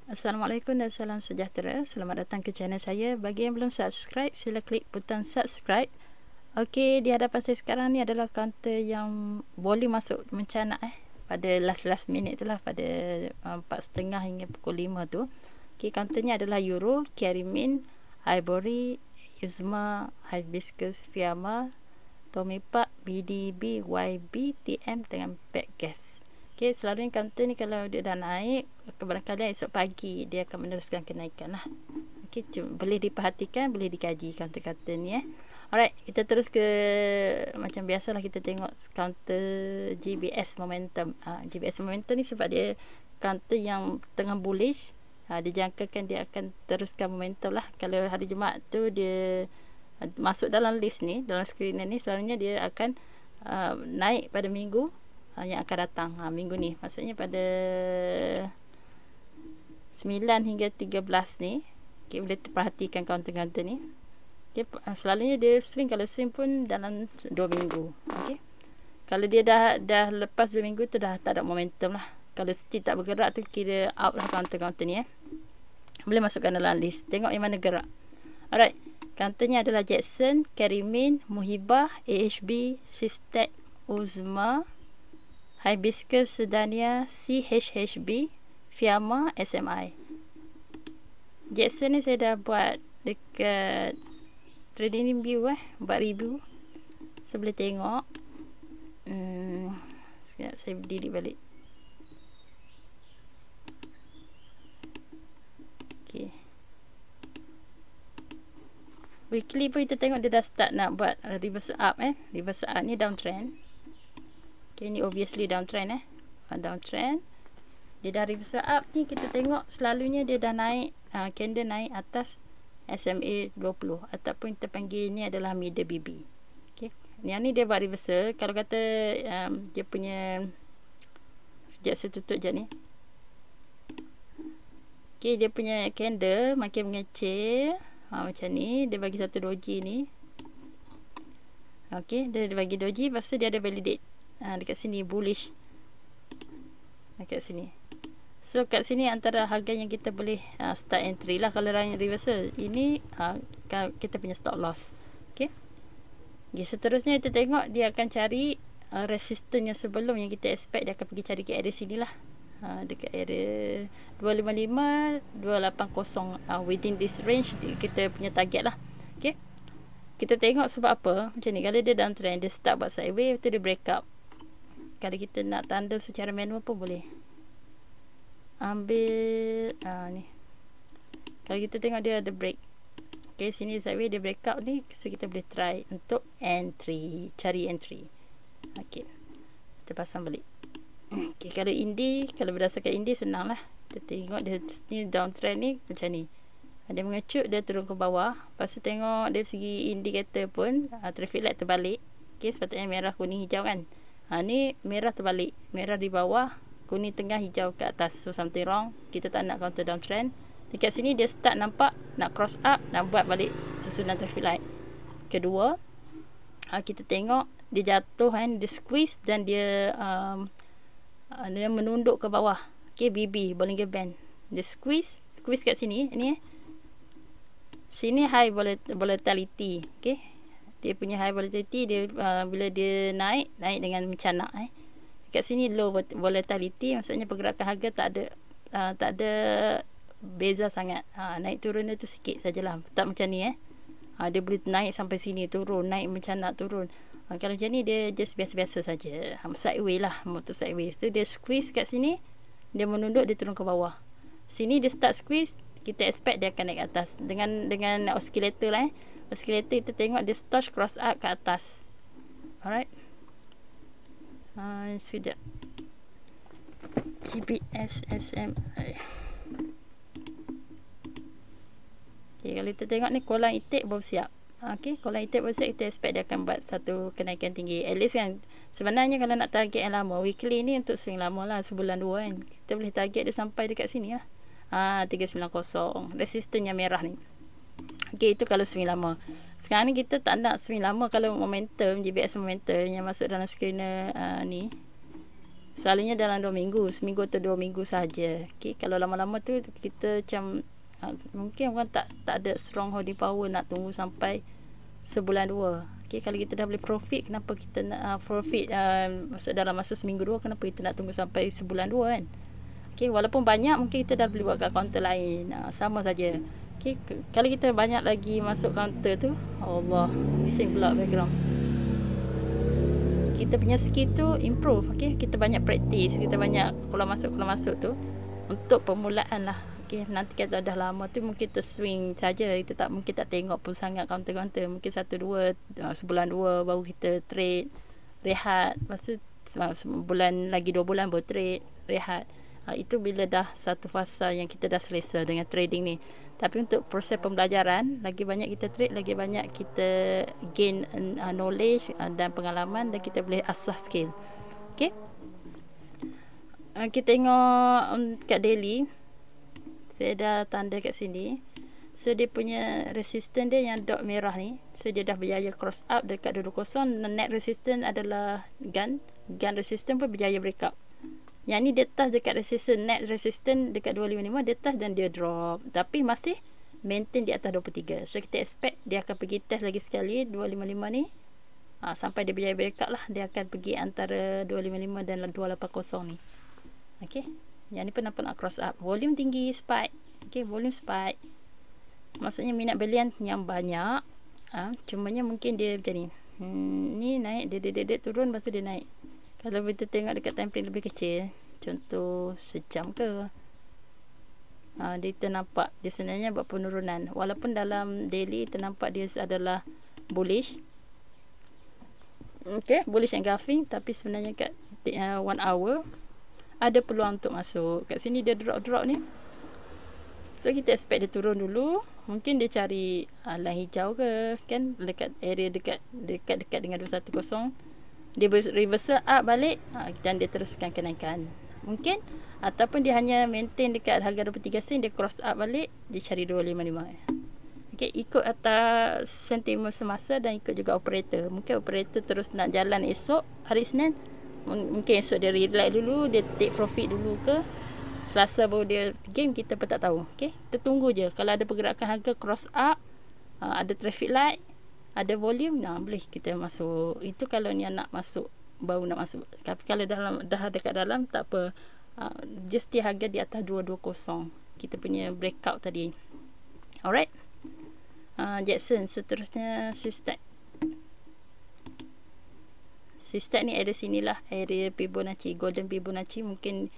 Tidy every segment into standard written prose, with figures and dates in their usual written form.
Assalamualaikum dan salam sejahtera. Selamat datang ke channel saya. Bagi yang belum subscribe, sila klik butang subscribe. Okey, di hadapan saya sekarang ni adalah kaunter yang boleh masuk mencanak pada last minute tu lah, pada 4.30 hingga pukul 5 tu. Okey, kaunternya adalah Euro, Kerimin, Ivory, Yuzma, Hibiscus, Fiamma, Tomipak, BDB, YB, TM dengan pack gas. Okay, selalunya kaunter ni kalau dia dah naik, kebarangkalian esok pagi dia akan meneruskan kenaikan lah. Okay, boleh diperhatikan, boleh dikaji kaunter-kaunter ni Alright, kita terus ke macam biasalah, kita tengok kaunter GBS Momentum. GBS Momentum ni sebab dia kaunter yang tengah bullish, dijangkakan dia akan teruskan momentum lah. Kalau hari Jumaat tu dia masuk dalam list ni, dalam screener ni, selalunya dia akan naik pada minggu yang akan datang, minggu ni, maksudnya pada 9 hingga 13 ni. Okay, boleh perhatikan kaunter-kaunter ni. Okay, selalunya dia swing, kalau swing pun dalam 2 minggu. Okay, kalau dia dah lepas 2 minggu tu dah tak ada momentum lah. Kalau still tak bergerak tu kira out lah kaunter-kaunter ni Boleh masukkan dalam list, tengok yang mana gerak. Alright, kaunternya adalah Jackson, Kerimin, Muhibah, AHB, Sistek, Uzma, Hibiscus, Sedania, CHHB, Fiamma, SMI. Jackson ni saya dah buat dekat Trading View buat review. Saya boleh tengok. Sekejap saya delete balik. Okay. Weekly pun kita tengok dia dah start nak buat reverse up Reverse up ni downtrend. Okay, ni obviously downtrend downtrend. Dia dah reverse up ni, kita tengok selalunya dia dah naik, candle naik atas SMA 20 ataupun kita panggil ni adalah middle BB. Okay, yang ni dia buat reversal. Kalau kata dia punya, sekejap saya tutup je ni. Okay, dia punya candle makin mengecil macam ni. Dia bagi satu doji ni. Okay, dia bagi doji, lepas tu dia ada validate dekat sini, bullish dekat sini. So kat sini antara harga yang kita boleh start entry lah kalau reversal. Ini kita punya stop loss. Okay, seterusnya kita tengok dia akan cari resistance yang sebelum, yang kita expect dia akan pergi cari ke area sini lah, dekat area 255 280. Within this range kita punya target lah. Okay, kita tengok sebab apa macam ni. Kalau dia downtrend, dia start buat sideways, tu dia break up. Kalau kita nak tanda secara manual pun boleh ambil ni. Kalau kita tengok dia ada break, okay, sini sideways dia break up ni, so kita boleh try untuk entry, cari entry. Okay, kita pasang balik. Okay, kalau Indi, kalau berdasarkan Indi senang lah. Kita tengok dia ni downtrend ni macam ni, dia mengecut, dia turun ke bawah. Lepas tu tengok dari segi indikator pun traffic light terbalik. Okay, sepatutnya merah, kuning, hijau kan. Ni merah terbalik, merah di bawah, kuning tengah, hijau ke atas. So something wrong, kita tak nak counter downtrend. Dekat sini dia start nampak nak cross up, nak buat balik susunan traffic light. Kedua, kita tengok dia jatuh dia squeeze dan dia dia menunduk ke bawah. Okay, BB, Bollinger Band, dia squeeze kat sini ni sini high volatility. Okay, dia punya high volatility, dia bila dia naik dengan mencanak dekat sini low volatility, maksudnya pergerakan harga tak ada beza sangat. Naik turun dia tu sikit sajalah, tak macam ni dia boleh naik sampai sini, turun, naik mencanak, turun. Kalau macam ni dia just biasa-biasa saja, sideways lah, motor sideways tu. Dia squeeze kat sini, dia menunduk, dia turun ke bawah. Sini dia start squeeze, kita expect dia akan naik ke atas dengan oscillator lah oscillator. Kita tengok dia start cross up ke atas. Alright, sekejap. GBS SMI. Okay, kalau kita tengok ni kolam itik baru siap. Okay, kolam itik baru siap, kita expect dia akan buat satu kenaikan tinggi. At least kan, sebenarnya kalau nak target yang lama, weekly ni untuk swing lama lah, sebulan 2 kan, kita boleh target dia sampai dekat sini lah. 390 resistance yang merah ni. Okay, itu kalau swing lama. Sekarang ni kita tak nak swing lama. Kalau momentum, GBS momentum yang masuk dalam screener ni, Selalunya dalam 2 minggu, seminggu atau 2 minggu saja. Okay, kalau lama-lama tu kita macam mungkin orang tak ada strong holding power nak tunggu sampai sebulan 2. Okay, kalau kita dah boleh profit, kenapa kita nak profit dalam masa seminggu 2, kenapa kita nak tunggu sampai sebulan 2 kan? Okay, walaupun banyak mungkin kita dah boleh buat kat kaunter lain. Sama saja. Okay, kalau kita banyak lagi masuk kaunter tu, Allah, bising pula background. Kita punya skill tu improve. Okay, kita banyak practice, kita banyak keluar masuk tu untuk permulaan lah. Okay, nanti kalau dah lama tu mungkin kita swing saja, kita tak mungkin tak tengok pun sangat kaunter-kaunter. Mungkin 1-2 sebulan 2 baru kita trade, rehat. Lepas tu sebulan lagi 2 bulan baru trade, rehat. Itu bila dah satu fasa yang kita dah selesa dengan trading ni. Tapi untuk proses pembelajaran, lagi banyak kita trade, lagi banyak kita gain knowledge dan pengalaman, dan kita boleh asah skill. Okay, kita tengok kat daily. Saya dah tanda kat sini. So dia punya resistance dia yang dot merah ni, so dia dah berjaya cross up dekat 220. Net resistance adalah gun resistance pun berjaya breakout. Yang ni dia touch dekat resistance, net resistance dekat 255, dia touch dan dia drop, tapi masih maintain di atas 23. So kita expect dia akan pergi test lagi sekali 255 ni, sampai dia berjaya breakout lah. Dia akan pergi antara 255 dan 280 ni. Okay, yang ni pun nampak nak cross up. Volume tinggi, spike. Okay, volume spike, maksudnya minat belian yang banyak. Cumanya mungkin dia macam ni. Ni naik, dia turun, lepas tu dia naik. Kalau kita tengok dekat time frame lebih kecil, contoh sejam ke, dia ternampak dia sebenarnya buat penurunan. Walaupun dalam daily ternampak dia adalah bullish, okay, bullish engulfing, tapi sebenarnya kat 1 hour ada peluang untuk masuk. Kat sini dia drop ni, so kita expect dia turun dulu. Mungkin dia cari line hijau ke, kan, dekat area dekat dengan 210. Dia reversal up balik, dan dia teruskan kenaikan. Mungkin ataupun dia hanya maintain dekat harga 23 sen, dia cross up balik, dia cari 255. Okay, ikut atas sentimen semasa dan ikut juga operator. Mungkin operator terus nak jalan esok hari Isnin, mungkin esok dia relax dulu, dia take profit dulu ke, Selasa baru dia game, kita pun tak tahu. Okay, kita tunggu je. Kalau ada pergerakan harga cross up, ada traffic light, ada volume, boleh kita masuk. Itu kalau ni nak masuk, baru nak masuk. Tapi kalau dah dekat dalam, tak apa. Just di harga di atas 220, kita punya breakout tadi. Alright, Jackson. Seterusnya Sistek ni area sinilah, area Fibonacci, golden Fibonacci, mungkin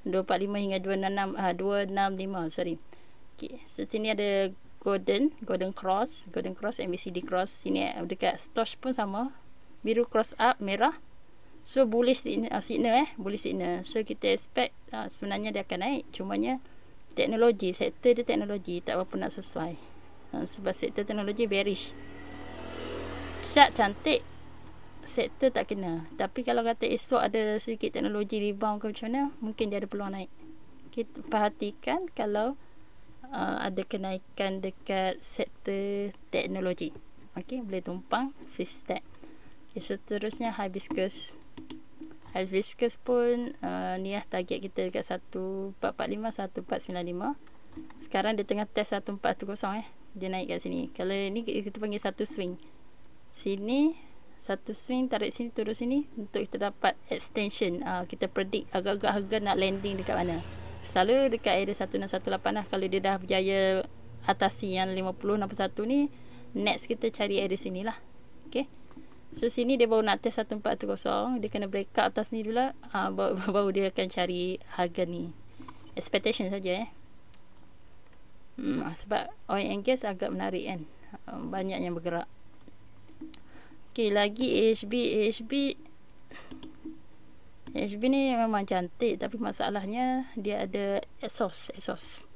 245 hingga 265, sorry. Okay, so sini ada golden cross, MACD cross. Sini dekat Stoch pun sama, biru cross up, merah. So bullish signal, bullish signal. So kita expect sebenarnya dia akan naik. Cumanya teknologi, sektor dia teknologi tak berapa nak sesuai. Sebab sektor teknologi bearish. Chart cantik, sektor tak kena. Tapi kalau kata esok ada sedikit teknologi rebound ke macam mana, mungkin dia ada peluang naik. Kita perhatikan kalau ada kenaikan dekat sektor teknologi. Okey, boleh tumpang Sistek. Okay, seterusnya Hibiscus pun ni lah target kita dekat 1445, 1495. Sekarang dia tengah test 1410, dia naik kat sini. Kalau ni kita panggil satu swing. Sini satu swing, tarik sini, turun sini, untuk kita dapat extension. Kita predict agak-agak harga nak landing dekat mana. Selalu dekat area 1618 lah. Kalau dia dah berjaya atasi yang 50-61 ni, next kita cari area sini lah. Okay, so sini dia baru nak test 1410, dia kena break out atas ni dulu, baru dia akan cari harga ni. Expectation saja sebab oil and gas agak menarik kan, banyak yang bergerak. Okay, lagi AHB ni memang cantik, tapi masalahnya dia ada ESOS.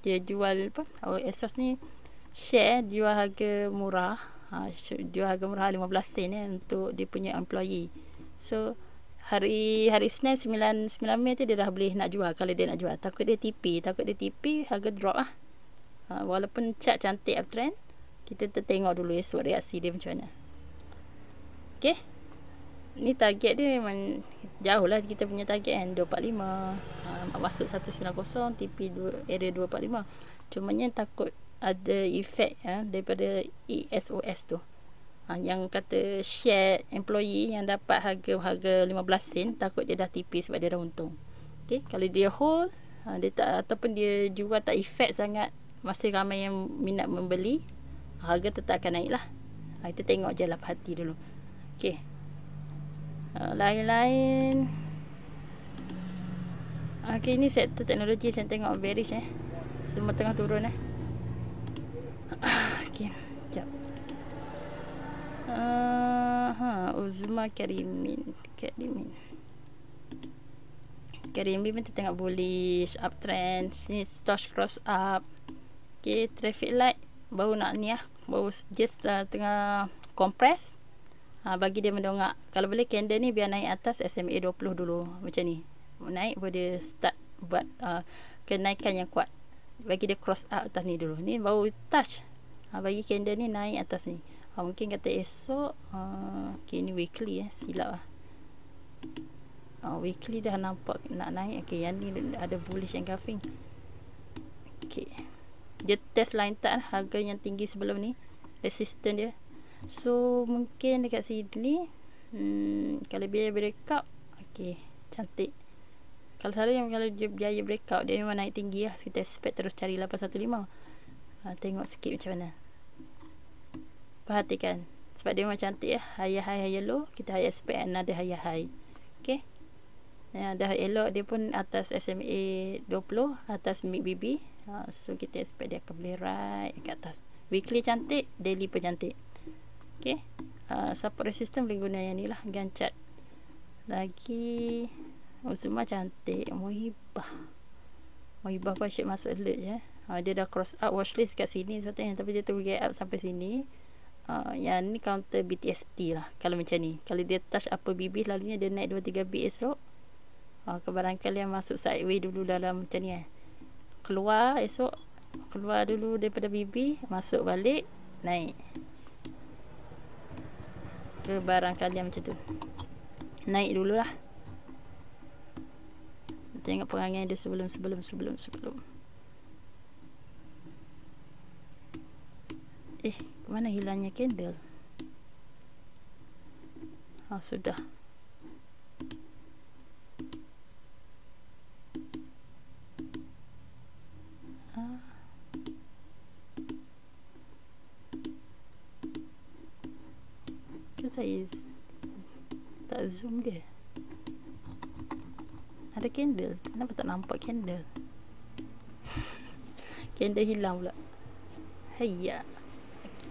Dia jual apa? ESOS ni share, jual harga murah. Jual harga murah 15 sen untuk dia punya employee. So hari Isnin 9 Mei tu dia dah boleh nak jual. Kalau dia nak jual, takut dia TP, harga drop lah. Walaupun chart cantik uptrend, kita tengok dulu esok reaksi dia macam mana. Okay, ni target dia memang jauh lah kita punya target kan, 245. Masuk 190, TP area 245. Cumanya takut ada efek daripada ESOS tu. Yang kata share employee yang dapat harga 15 sen, takut dia dah TP sebab dia dah untung. Okay, kalau dia hold, dia tak, ataupun dia jual tak efek sangat, masih ramai yang minat membeli, harga tetap akan naik lah. Kita tengok je lah, hati dulu. Okay, lain-lain. Okay, ni sektor teknologi saya tengok bearish semua tengah turun okay, sekejap. Uzma Karimin kita tengok bullish uptrend. Sini Stoch cross up. Okay, traffic light baru nak ni baru just tengah compress. Bagi dia mendongak. Kalau boleh candle ni biar naik atas SMA 20 dulu, macam ni. Naik baru dia start buat kenaikan yang kuat. Bagi dia cross up atas ni dulu. Ni baru touch. Bagi candle ni naik atas ni. Mungkin kata esok okay, ni weekly silap weekly dah nampak nak naik. Okay, yang ni ada bullish engulfing. Okay, dia test line tak harga yang tinggi sebelum ni, resistance dia. So mungkin dekat sini kalau biaya breakout, okay, cantik. Kalau biaya breakout dia memang naik tinggi lah. Kita expect terus cari 815. Tengok sikit macam mana. Perhatikan sebab dia memang cantik higher high higher low. Kita high expect another higher high. Okay, dah elok dia pun atas SMA 20, atas MACD. So kita expect dia akan boleh right ke atas. Weekly cantik, daily pun cantik. Okay, support resistance boleh guna yang ni lah, Gantt chart. Lagi Uzma cantik. Muhibah pun asyik masuk alert je. Dia dah cross up watchlist kat sini sebetulnya, tapi dia terus get up sampai sini. Yang ni counter BTST lah kalau macam ni. Kalau dia touch upper BB, lalunya dia naik 2-3 bit esok, kebarangkalian masuk sideways dulu dalam macam ni keluar esok, keluar dulu daripada BB, masuk balik, naik. Kebarangkalian macam tu, naik dululah. Tengok perangai dia sebelum. Mana hilangnya candle? Sudah. Kita tak zoom dia. Ada candle. Kenapa tak nampak candle? Candle hilang pula. Hayya.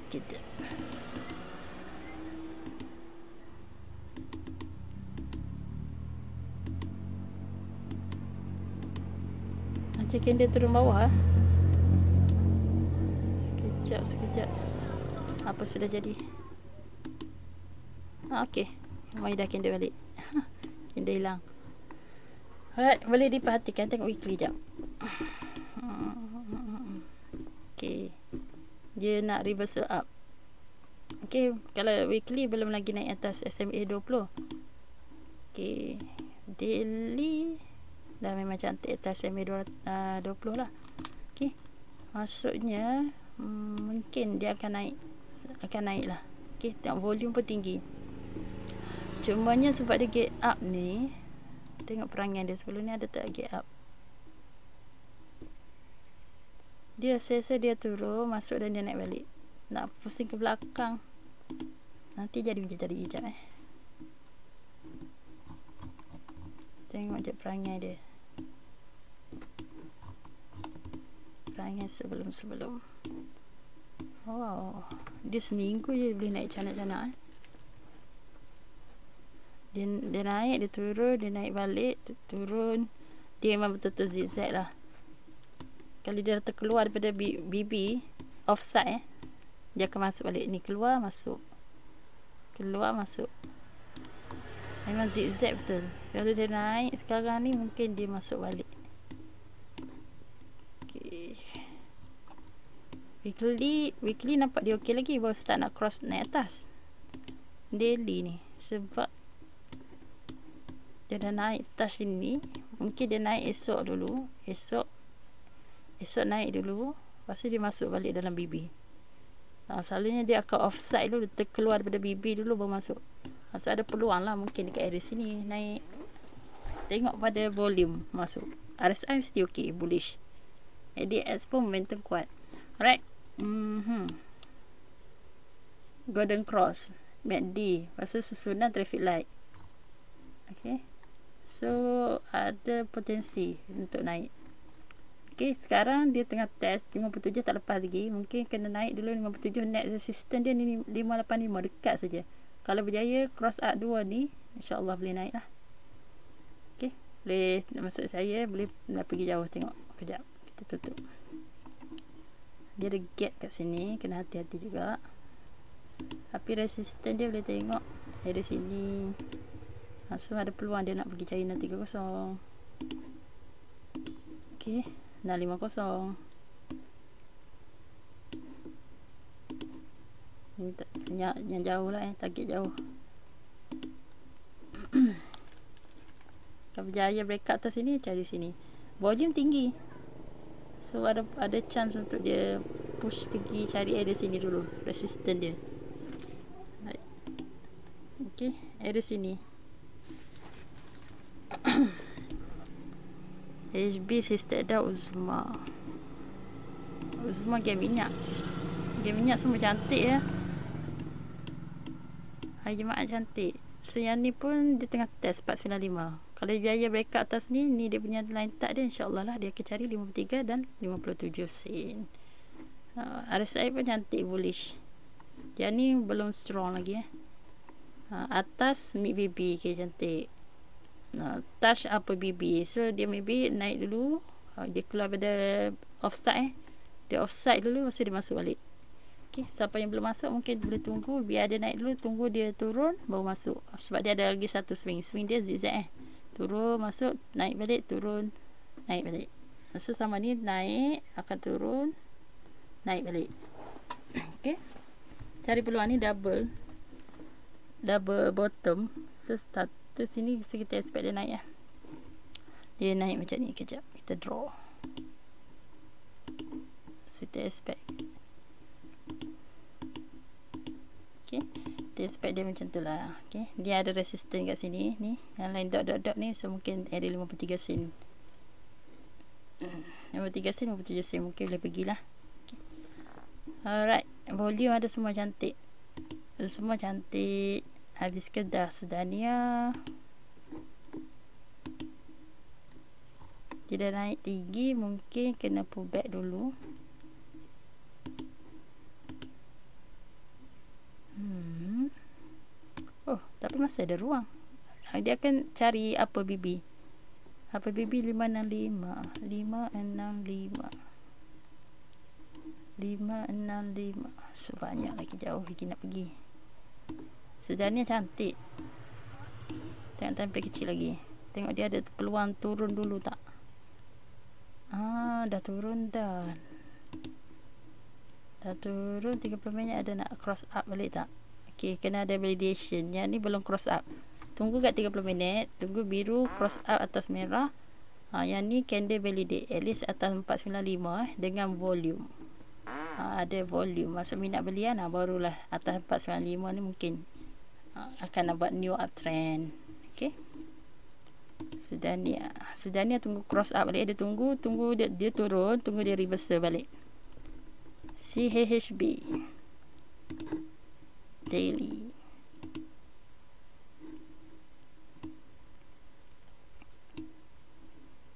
Kita. Macam candle turun bawah. Sekejap. Apa sudah jadi? Okey. Mai dah candle balik. Candle hilang. Alright, boleh diperhatikan, tengok weekly jap. Okey. Dia nak reversal up. Okey, kalau weekly belum lagi naik atas SMA 20. Okey, daily dah memang cantik atas SMA 20 lah. Okey, maksudnya mungkin dia akan naik lah. Okey, tengok volume pun tinggi. Cumanya sebab dia get up ni, tengok perangai dia sebelum ni ada tak get up. Dia selesa dia turun, masuk dan dia naik balik. Nak pusing ke belakang, nanti jadi macam tadi hijab Tengok je perangai dia. Perangai sebelum. Dia seminggu je boleh naik canak-canak Dia naik, dia turun, dia naik balik, turun. Dia memang betul-betul zigzag lah. Kalau dia terkeluar daripada BB offside dia akan masuk balik. Ni keluar masuk, memang zigzag betul. Kalau dia naik sekarang ni, mungkin dia masuk balik. Okay. Weekly nampak dia okey lagi, baru start nak cross naik atas. daily ni, sebab dia dah naik touch sini. Mungkin dia naik esok dulu, esok naik dulu, lepas tu dia masuk balik dalam BB. Selalunya dia akan offside dulu, terkeluar daripada BB dulu baru masuk. Masa ada peluang lah mungkin dekat area sini naik. Tengok pada volume masuk. RSI mesti okey, bullish. ADX pun momentum kuat. Alright. Golden Cross, MACD, lepas tu susunan traffic light. Okay, so ada potensi untuk naik. Okay, sekarang dia tengah test 57 tak lepas lagi. Mungkin kena naik dulu 57. Net resistance dia ni 585, dekat saja. Kalau berjaya cross up 2 ni, insyaAllah boleh naik lah. Okay, boleh, maksud saya boleh pergi jauh. Tengok kejap, kita tutup. Dia ada gap kat sini, kena hati-hati juga. Tapi resistance dia boleh tengok dari sini. So ada peluang dia nak pergi cari 630. Okay, 650. Ni yang jauh lah, target jauh. Kalau berjaya breakout atas sini, cari sini. Volume tinggi, so ada chance untuk dia push pergi cari area sini dulu, resistance dia. Okay, area sini. HB Sister Eda Uzma game minyak. Game minyak semua cantik ya. Hari Jumaat cantik. So yang ni pun dia tengah test 495. Kalau dia breakout atas ni dia punya line tak dia, insyaAllah lah dia akan cari 53 dan 57 sen. RSI pun cantik, bullish. Yang ni belum strong lagi atas mid BB okay, cantik. Touch upper BB, so dia maybe naik dulu. Dia keluar pada offside dia offside dulu, lepas tu dia masuk balik. Okay, siapa yang belum masuk mungkin boleh tunggu, biar dia naik dulu, tunggu dia turun baru masuk, sebab dia ada lagi satu swing dia zigzag turun masuk, naik balik, turun, naik balik. So sama ni naik akan turun, naik balik. Okay, cari peluang ni double bottom. So satu sini, so kita expect dia naik dia naik macam ni. Kejap kita draw, so kita expect. Okay, kita expect dia macam tu lah. Okay, dia ada resistance kat sini ni, yang lain dot ni, so mungkin area 53 sen, 53 sen, 57 sen mungkin boleh pergilah. Okay. Alright, volume ada semua cantik, habis Kedah Sedania. Dia dah naik tinggi, mungkin kena pull back dulu. Oh, tapi masih ada ruang. Dia akan cari apa BB 565 so banyak lagi, jauh lagi nak pergi. Sebenarnya cantik, tengok template kecil lagi. Tengok dia ada peluang turun dulu tak? Dah turun dah. Dah turun 30 minit, ada nak cross up balik tak? Okay, kena ada validation. Yang ni belum cross up. Tunggu kat 30 minit, tunggu biru cross up atas merah. Yang ni candle validate at least atas 495 dengan volume. Ada volume, masuk minat belian barulah atas 495 ni mungkin akan buat new uptrend. Okay, Sedania tunggu cross up balik. Dia tunggu dia turun, tunggu dia reversal balik. CHB daily.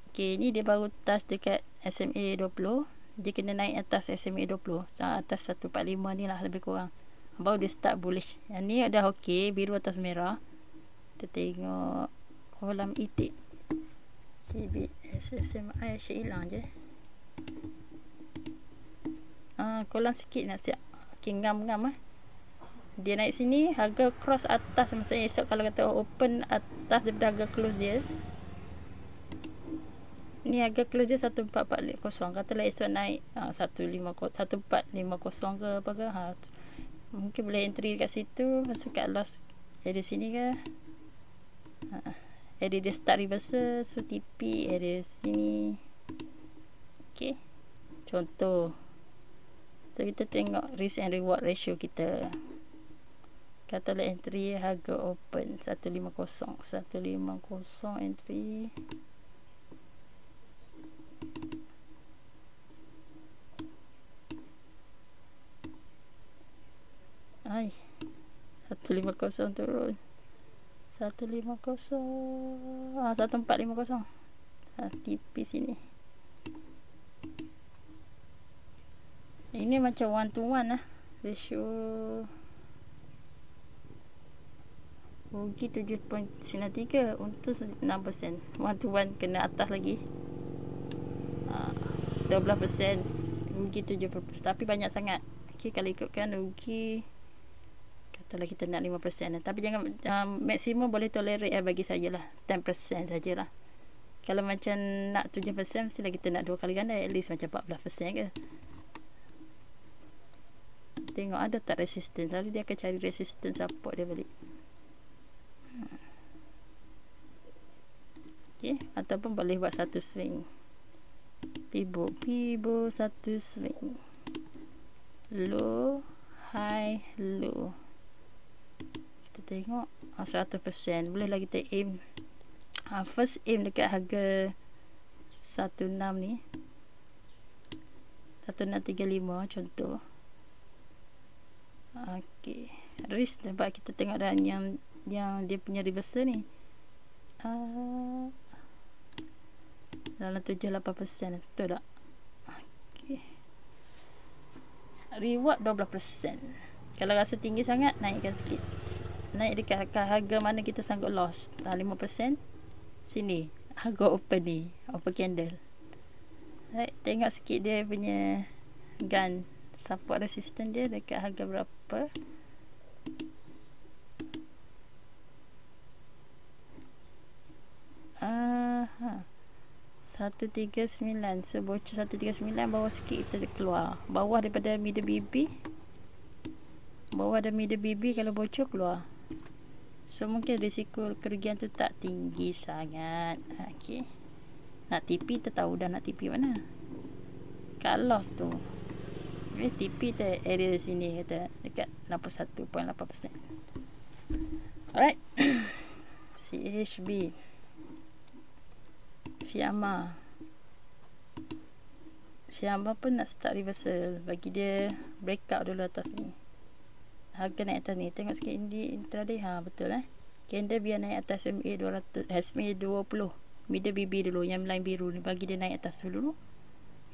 Okay, ni dia baru touch dekat SMA 20. Dia kena naik atas SMA 20, atas 145 ni lah lebih kurang, baru dia start bullish. Yang ni dah ok, biru atas merah. Kita tengok kolam itik TBS SMI, asyik hilang je. Kolam sikit nak siap. Okay, ngam dia naik sini, harga cross atas. Maksudnya esok kalau kata open atas daripada harga close dia, ni harga close dia 1440. Katalah esok naik 1450 ke apa ke, Mungkin boleh entry kat situ, masuk kat loss area sini ke. Area dia start reversal, so TP area sini. Okay, contoh. So kita tengok risk and reward ratio kita. Katalah entry harga open 150 entry. Ai, 150 turun. 150. 1450. TP sini. Ini macam 1 to 1 lah. Ratio rugi 7.93 untuk 6%. 1 to 1 kena atas lagi. 12%. Rugi 7%. Tapi banyak sangat. Okay, kalau ikutkan rugi, katalah kita nak 5%. Tapi jangan maksimum boleh tolerate bagi saya lah. 10% sajalah. Kalau macam nak 7%, mestilah kita nak 2 kali ganda. At least macam 14% ke. Tengok ada tak resistance. Lalu dia akan cari resistance support dia balik. Okay. Ataupun boleh buat satu swing. Pibo satu swing. Low, high, low. Kita tengok 100%. Bolehlah kita aim. First aim dekat harga 16 ni. 1635 contoh. Okey, risk sebab kita tengok dah yang dia punya reversal ni dalam 7-8%, betul tak? Okey, reward 12%. Kalau rasa tinggi sangat, naikkan sikit, naik dekat harga mana kita sanggup loss. 5% sini harga open ni, open candle. Right, tengok sikit dia punya gun support resistance dia dekat harga berapa. Aha, 139. So bocor 139, bawah sikit kita keluar. Bawah daripada middle BB. Bawah ada middle BB, kalau bocor keluar. So mungkin risiko kerugian tu tak tinggi sangat. Okey. Nak TP, kita tahu dah nak TP mana. Kat loss tu. TP tu area sini kata dekat 61.8%. Alright. CHB, Fiamma pun nak start reversal. Bagi dia breakout dulu atas ni. Harga naik atas ni. Tengok sikit intraday. Betul candle biar naik atas SMA 200, SMA 20 middle BB dulu, yang line biru ni. Bagi dia naik atas dulu.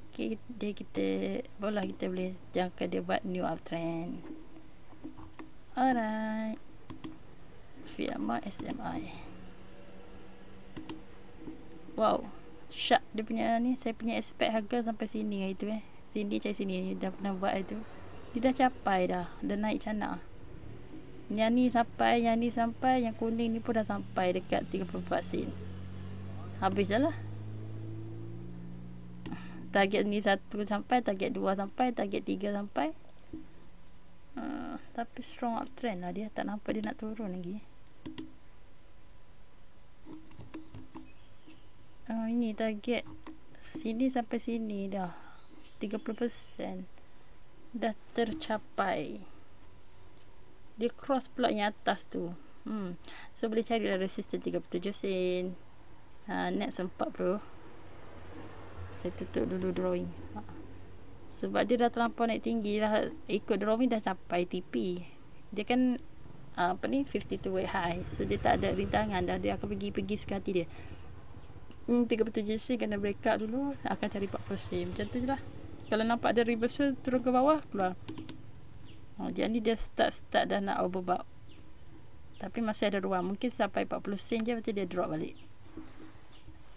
Okay, kita boleh jangka dia buat new uptrend. Alright, Fiamma SMI. Wow, sharp dia punya ni. Saya punya expect harga sampai sini itu sini cari sini. Dah pernah buat itu. Dia dah capai dah. Dah naik canak. Yang ni sampai, yang kuning ni pun dah sampai dekat 34 sen. Habis dah lah. Target ni 1 sampai, target 2 sampai, target 3 sampai. Tapi strong uptrend lah dia. Tak nampak dia nak turun lagi. Ini target sini sampai sini dah 30% dah tercapai. Dia cross pula yang atas tu. So boleh carilah resistance 37 sen. Next 40. Saya tutup dulu drawing. Sebab dia dah terlampau naik tinggi dah. Ikut drawing dah capai TP. Dia kan 52 week high. So dia tak ada rintangan dah. Dia akan pergi suka hati dia. 37 sen kena breakout dulu. Akan cari 40 sen. Macam tu je lah. Kalau nampak ada reversal turun ke bawah, keluar. Jadi dia start dah nak overbought. Tapi masih ada ruang. Mungkin sampai 40 sen je. Lepas dia drop balik.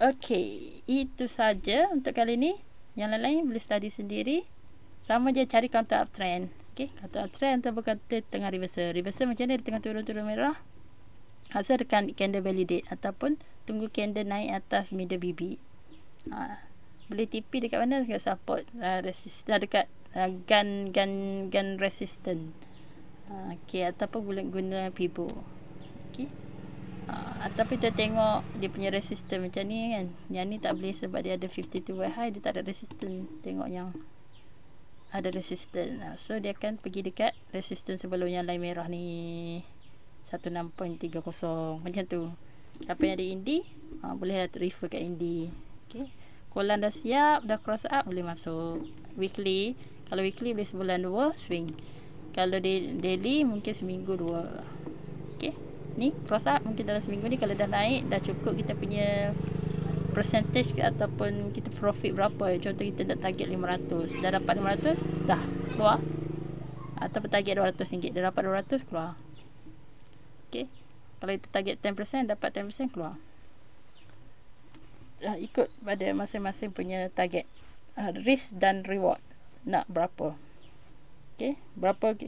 Okey, itu saja untuk kali ni. Yang lain-lain boleh study sendiri. Sama je cari counter uptrend. Okey, counter uptrend atau berkata tengah reversal. Reversal macam ni, dia tengah turun-turun merah. Asal dekat candle validate ataupun tunggu candle naik atas middle BB. Boleh TP dekat mana? Dekat support resistance, dekat gun resistance. Okey, ataupun boleh guna Pibo. Okey. Ataupun kita tengok dia punya resistance macam ni kan. Yang ni tak boleh sebab dia ada 52 watt high, dia tak ada resistance. Tengok yang ada resistance. So dia akan pergi dekat resistance sebelum yang line merah ni, 16.30 macam tu. Siapa yang ada Indi, boleh refer kat Indi. Okey. Kolan dah siap, dah cross up, boleh masuk. Weekly, kalau weekly boleh sebulan 2 swing. Kalau daily mungkin seminggu 2. Okey. Ni cross up mungkin dalam seminggu ni kalau dah naik, dah cukup kita punya percentage ataupun kita profit berapa. Contoh kita nak target 500, dah dapat 500, dah keluar. Ataupun target RM200, dah dapat 200, keluar. Okey. Kalau kita target 10%, dapat 10%, keluar. Ikut pada masing-masing punya target, risk dan reward nak berapa. Okey, berapa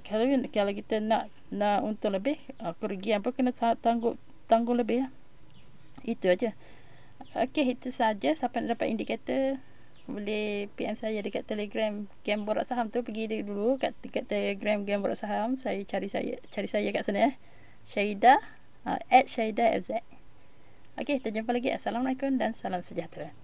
kalau kita nak untung lebih, kerugian pun kena tanggung lebih. Itu aja. Okey, itu saja. Siapa nak dapat indikator boleh PM saya dekat Telegram Game Borak Saham tu. Pergi dulu kat Telegram Game Borak Saham. Cari saya kat sana. Syahidah @SyahidaFZ. Okey, kita jumpa lagi. Assalamualaikum dan salam sejahtera.